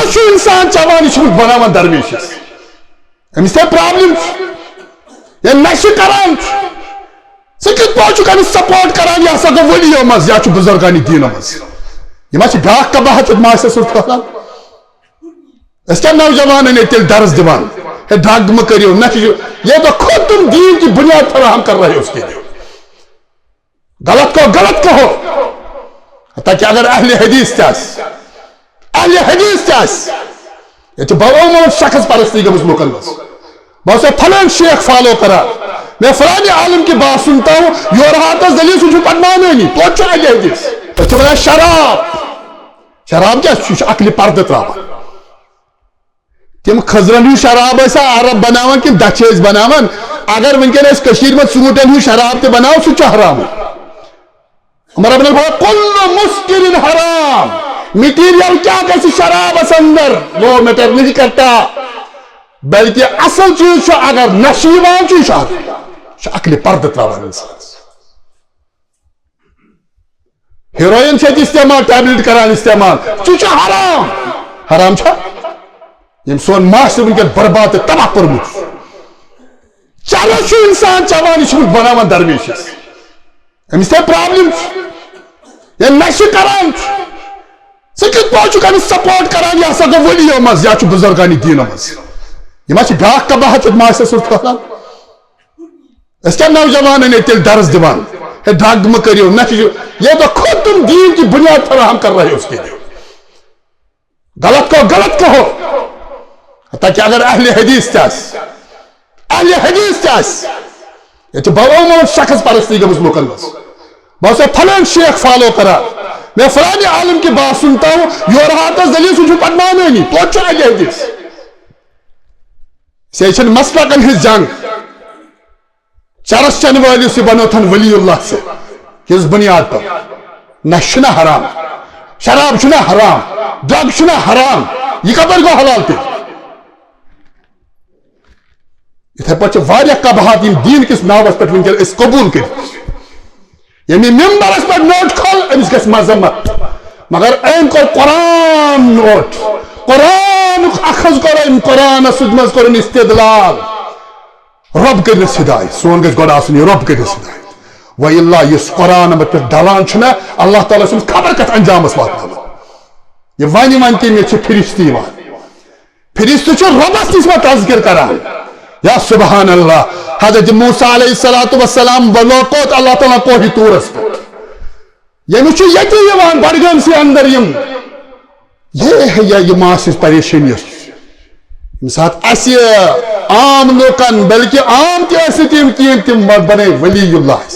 شو انسان چوان یہ بناوان درویشس امس پرابلم یہ نشہ کران ثہ کت پہ سپورٹ کران یہ ہسا گو ولیو مز یا بزرگانی دین مز یہ بیاا قباحت معاشرس پھہلان اس کیا نوجوان نے تیل درس دیوان ہے ڈرگ مہ کریو نشہ یہ تو خود تم دین کی بنیاد فراہم کر رہے ہو اس کے لیے غلط کو غلط کہو حتیٰ کہ اگر اہل حدیث تاس یہ تو بہت شخص پرستی گمس لوکن مز بہت سے فلان شیخ فالو کرا میں فلان عالم کی بات سنتا ہوں یہ رہا تھا دلیل سو پڑھنانے نہیں تو اچھا اہل حدیث تو بنا شراب کیا عقلی پردہ تراوان تم خزرن شراب ایسا عرب بناوان کہ دچیز بناوان اگر ونکن اس کشیر میں ژوٗنٛٹھن شراب تے بناو سہ حرام عمر ابن الخطاب کل مسکر حرام مٹیریل کیا کسی شراب اس اندر وہ میٹر نہیں کرتا بلکہ اصل چیز اگر نشیوان چیز عقل پردہ تراوان انسان ہیروئن سے استعمال ٹیبلٹ کران استعمال چیز حرام حرام چھا یم سون معاشرہ ونکن برباد تباہ پورمت چلو شو انسان چوان یہ بناوان درویشس امس پرابلم یہ نشہ کران ثہ کت پہ سپورٹ کران یہ ہسا گو ولیو مز یا بزرگانی دین مز یہ بیاا قباحت معاشرس پھہلان اس کیا نوجوان نے تیل درس دیوان ہے ڈرگ مہ کریو نشہ یہ تو خود تم دین کی بنیاد فراہم کر رہے ہو اس کے لیے غلط کو غلط کہو حتیٰ کہ اگر اہل حدیث تاس یہ تو بہت شخص پرستی گمس لوکن مز بہت سے فلان شیخ فالو کرا میں فلان عالم کی بات سنتا ہوں یہ رہا تھا دلیل سو پڑھنانے نہیں تو اچھا اہل حدیث یہ مسلکن ہز جنگ چرس چن والس یہ بنو تھن ولی اللہ سے کس بنیاد پر نشہ حرام شراب چھنا حرام ڈرگ چھنا حرام یہ کپر گو حلال تھی اتھے پہ واریاہ قباحت دین کس ناوس پہ ونکن اس قبول کر یعنی ممبرس پہ نوٹ کھول امس گژھِ مذمت مگر ام کور قرآن نوٹ قرآن اخذ کور ام قرآن مز کور استدلال رب کرنس ہدایت سون گژھِ گۄڈٕ آسُن یہ رب کرنس ہدایت وإلا یس قرآن پہ ڈلان چھنا اللہ تعالیٰ سن خبر کت انجامس واتناوان یہ ون تم یہ فرشتہ یوان فرشتہ چھ ربس نش تذکر کران یا سبحان اللہ حضرت موسیٰ علیہ السلام بلوکوت اللہ تعالیٰ کوہ طورس پہ یعنی چھ یتی یوان بڑگام سے اندر یہ ہے یہ معاشرس پریشانی سات اس عام لوکن بلکہ عام تم تم بنے ولی اللہ